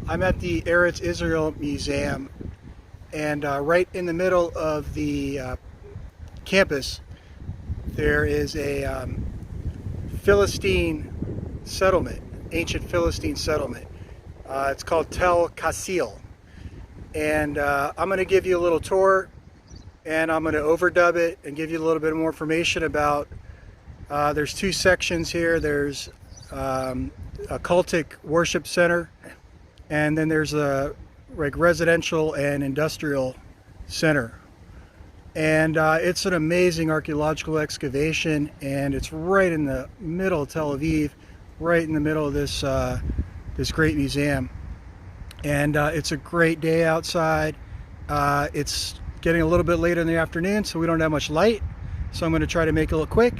I'm at the Eretz Israel Museum, and right in the middle of the campus there is a Philistine settlement, ancient Philistine settlement. It's called Tel Qasile, and I'm going to give you a little tour, and I'm going to overdub it and give you a little bit more information about. There's two sections here. There's a cultic worship center, and then there's a residential and industrial center. And it's an amazing archaeological excavation, and it's right in the middle of Tel Aviv, right in the middle of this this great museum. And it's a great day outside. It's getting a little bit later in the afternoon, so we don't have much light, so I'm going to try to make it look quick.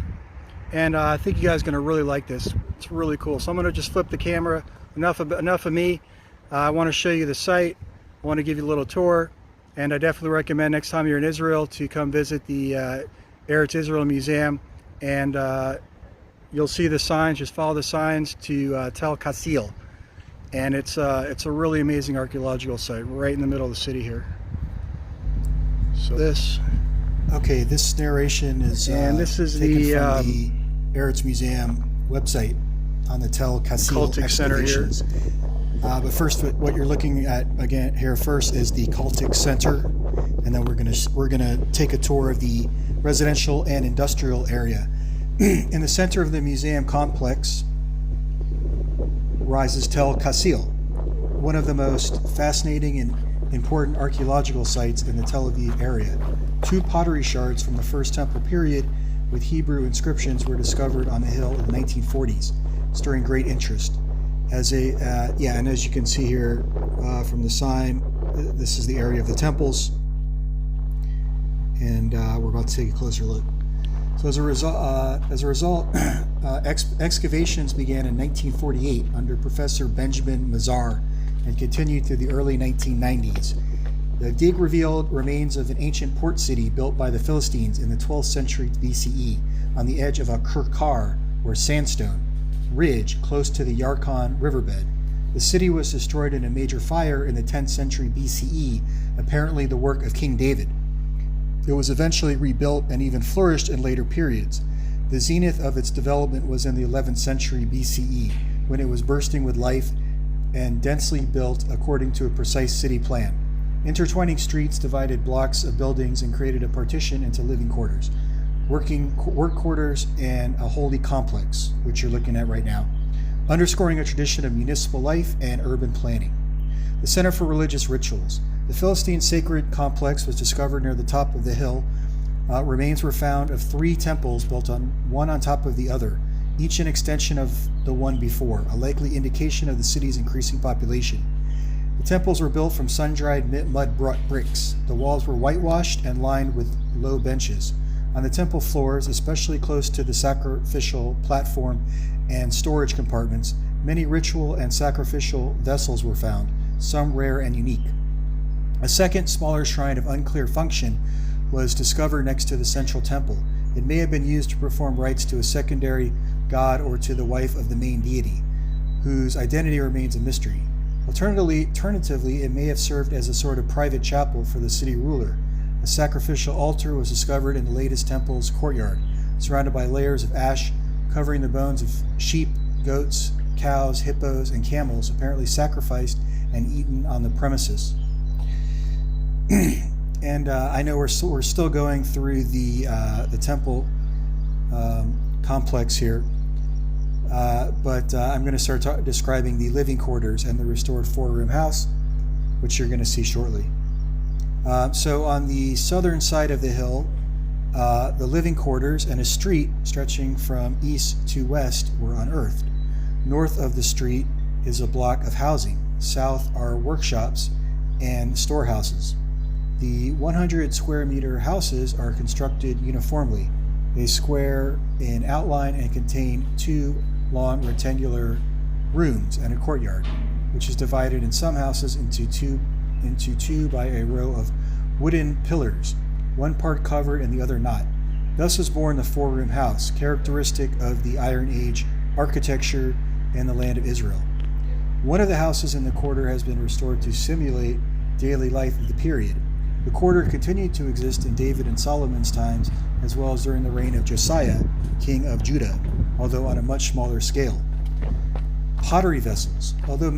And I think you guys are going to really like this. It's really cool. So I'm going to just flip the camera. Enough of me. I want to show you the site. I want to give you a little tour. And I definitely recommend next time you're in Israel to come visit the Eretz Israel Museum. And you'll see the signs. Just follow the signs to Tel Qasile. And it's a really amazing archaeological site right in the middle of the city here. So this narration is this is taken the from the Eretz Museum website on the Tel Qasile Cultic Center here. But first, what you're looking at again here first is the Cultic Center, and then we're gonna take a tour of the residential and industrial area. In the center of the museum complex rises Tel Qasile, one of the most fascinating and important archaeological sites in the Tel Aviv area. Two pottery shards from the First Temple period with Hebrew inscriptions were discovered on the hill in the 1940s, stirring great interest. And as you can see here from the sign, this is the area of the temples, and we're about to take a closer look. So as a result, excavations began in 1948 under Professor Benjamin Mazar and continued through the early 1990s. The dig revealed remains of an ancient port city built by the Philistines in the 12th century BCE on the edge of a kurkar, or sandstone, ridge close to the Yarkon riverbed. The city was destroyed in a major fire in the 10th century BCE, apparently the work of King David. It was eventually rebuilt and even flourished in later periods. The zenith of its development was in the 11th century BCE, when it was bursting with life and densely built according to a precise city plan. Intertwining streets divided blocks of buildings and created a partition into living quarters, work quarters, and a holy complex, which you're looking at right now, underscoring a tradition of municipal life and urban planning. The Center for Religious Rituals. The Philistine sacred complex was discovered near the top of the hill. Remains were found of three temples built one on top of the other, each an extension of the one before, a likely indication of the city's increasing population. The temples were built from sun-dried mud bricks. The walls were whitewashed and lined with low benches. On the temple floors, especially close to the sacrificial platform and storage compartments, many ritual and sacrificial vessels were found, some rare and unique. A second, smaller shrine of unclear function was discovered next to the central temple. It may have been used to perform rites to a secondary god or to the wife of the main deity, whose identity remains a mystery. Alternatively, it may have served as a sort of private chapel for the city ruler. A sacrificial altar was discovered in the latest temple's courtyard, surrounded by layers of ash covering the bones of sheep, goats, cows, hippos, and camels, apparently sacrificed and eaten on the premises. And I know we're still going through the temple complex here. But I'm going to start describing the living quarters and the restored four-room house, which you're going to see shortly. So on the southern side of the hill, the living quarters and a street stretching from east to west were unearthed. North of the street is a block of housing. South are workshops and storehouses. The 100 square meter houses are constructed uniformly. They square in outline and contain two long rectangular rooms and a courtyard, which is divided in some houses into two by a row of wooden pillars, one part covered and the other not. Thus was born the four-room house, characteristic of the Iron Age architecture in the land of Israel. One of the houses in the quarter has been restored to simulate daily life of the period. The quarter continued to exist in David and Solomon's times, as well as during the reign of Josiah, king of Judah, although on a much smaller scale. Pottery vessels. Although the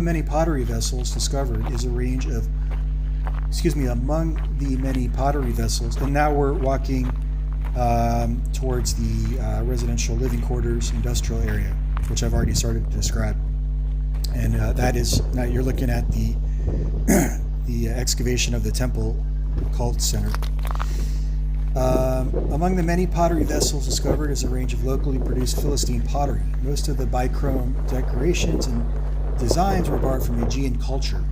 many pottery vessels discovered is a range of, among the many pottery vessels, and now we're walking towards the residential living quarters industrial area, which I've already started to describe. And that is, now you're looking at the the excavation of the temple Cultic Center. Among the many pottery vessels discovered is a range of locally produced Philistine pottery. Most of the bichrome decorations and designs were borrowed from Aegean culture.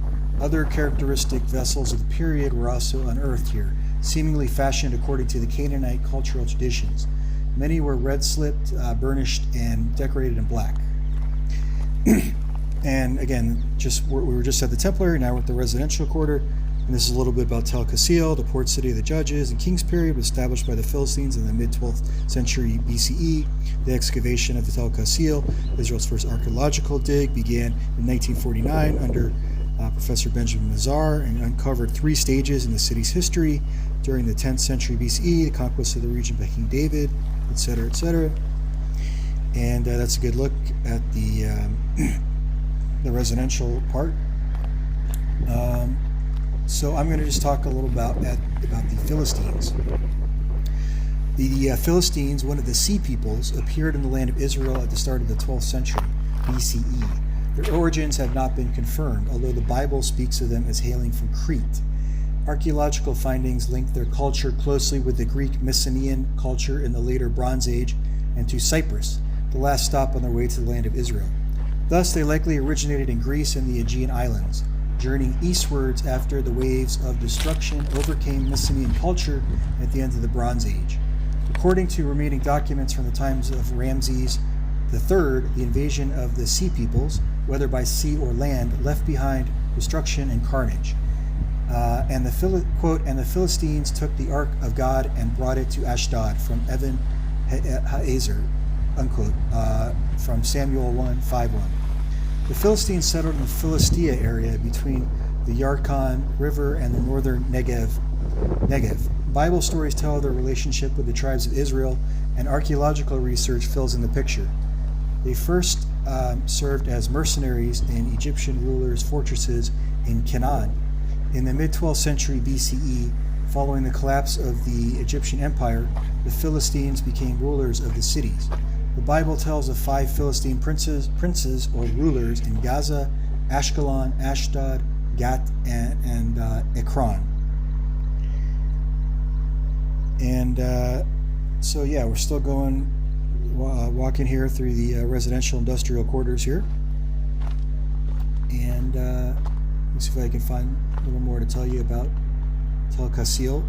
Other characteristic vessels of the period were also unearthed here, seemingly fashioned according to the Canaanite cultural traditions. Many were red-slipped, burnished, and decorated in black. And again, we were just at the temple area, now we're at the residential quarter. And this is a little bit about Tel Qasile, the port city of the judges and kings period, was established by the Philistines in the mid-12th century BCE. The excavation of the Tel Qasile, Israel's first archaeological dig, began in 1949 under Professor Benjamin Mazar, and uncovered 3 stages in the city's history during the 10th century BCE, the conquest of the region by King David, etc., etc. And that's a good look at the residential part. So I'm going to just talk a little about the Philistines. The Philistines, one of the sea peoples, appeared in the land of Israel at the start of the 12th century BCE. Their origins have not been confirmed, although the Bible speaks of them as hailing from Crete. Archaeological findings link their culture closely with the Greek Mycenaean culture in the later Bronze Age and to Cyprus, the last stop on their way to the land of Israel. Thus, they likely originated in Greece and the Aegean Islands, journeying eastwards after the waves of destruction overcame Mycenaean culture at the end of the Bronze Age. According to remaining documents from the times of Ramses III, the invasion of the sea peoples, whether by sea or land, left behind destruction and carnage. And the Philistines took the Ark of God and brought it to Ashdod from Evan Hazer, unquote, from Samuel 1:5-1. The Philistines settled in the Philistia area between the Yarkon River and the northern Negev. Bible stories tell of their relationship with the tribes of Israel, and archaeological research fills in the picture. They first served as mercenaries in Egyptian rulers' fortresses in Canaan. In the mid-12th century BCE, following the collapse of the Egyptian Empire, the Philistines became rulers of the cities. The Bible tells of 5 Philistine princes or rulers in Gaza, Ashkelon, Ashdod, Gat, and Ekron. And so yeah, we're still going, walking here through the residential industrial quarters here. And let's see if I can find a little more to tell you about Tel Qasile.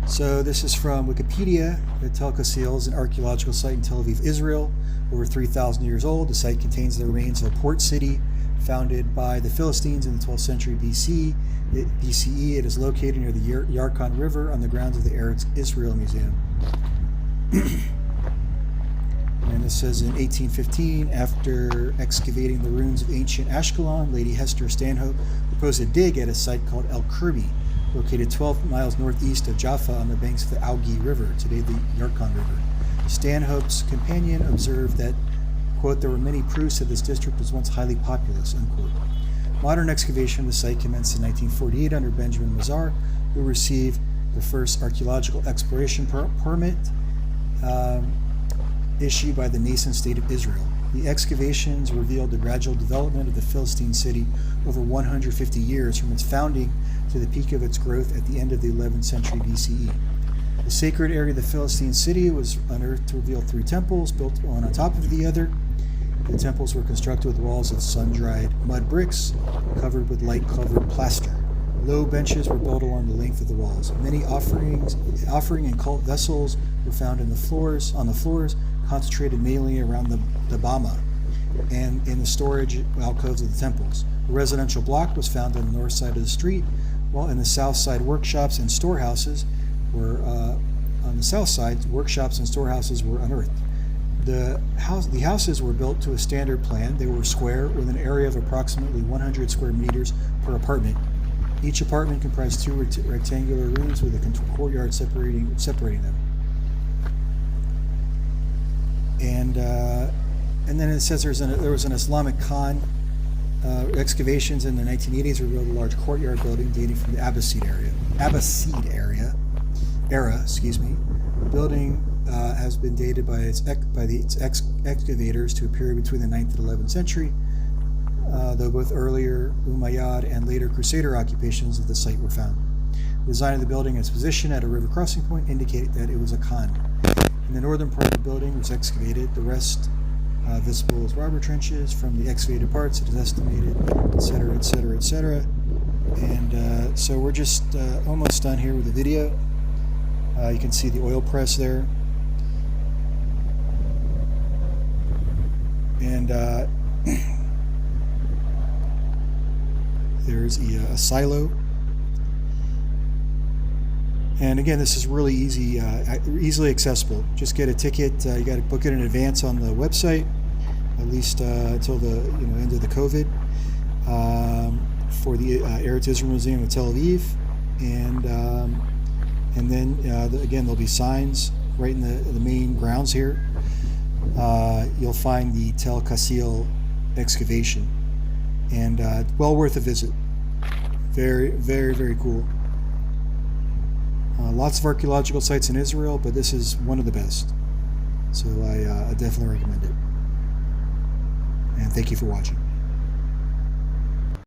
So this is from Wikipedia. Tel Qasile is an archaeological site in Tel Aviv, Israel, over 3,000 years old. The site contains the remains of a port city founded by the Philistines in the 12th century BCE. It is located near the Yarkon River on the grounds of the Eretz Israel Museum. And this says in 1815, after excavating the ruins of ancient Ashkelon, Lady Hester Stanhope proposed a dig at a site called El Kirby, located 12 miles northeast of Jaffa on the banks of the Augi River, today the Yarkon River. Stanhope's companion observed that, quote, there were many proofs that this district was once highly populous, unquote. Modern excavation of the site commenced in 1948 under Benjamin Mazar, who received the first archaeological exploration permit issued by the nascent state of Israel. The excavations revealed the gradual development of the Philistine city over 150 years from its founding to the peak of its growth at the end of the 11th century BCE. The sacred area of the Philistine city was unearthed to reveal 3 temples built one on top of the other. The temples were constructed with walls of sun-dried mud bricks covered with light-covered plaster. Low benches were built along the length of the walls. Many offering and cult vessels were found on the floors, concentrated mainly around the bama and in the storage alcoves of the temples. A residential block was found on the north side of the street, while in the south side workshops and storehouses were unearthed. The houses were built to a standard plan. They were square with an area of approximately 100 square meters per apartment. Each apartment comprised two rectangular rooms with a courtyard separating them. And then it says there was an Islamic Khan. Excavations in the 1980s revealed a large courtyard building dating from the Abbasid era. The building has been dated by its excavators to a period between the 9th and 11th century, though both earlier Umayyad and later Crusader occupations of the site were found. The design of the building and its position at a river crossing point indicated that it was a khan. In the northern part of the building was excavated. The rest visible as robber trenches. From the excavated parts, it is estimated, etc., etc., etc. And so we're just almost done here with the video. You can see the oil press there. And there's a silo. And again, this is really easily accessible. Just get a ticket. You got to book it in advance on the website, at least until the end of the COVID, for the Eretz Israel Museum of Tel Aviv, and then again there'll be signs right in the main grounds here. You'll find the Tel Qasile excavation, and well worth a visit. Very, very, very cool. Lots of archaeological sites in Israel, but this is one of the best. So I definitely recommend it. And thank you for watching.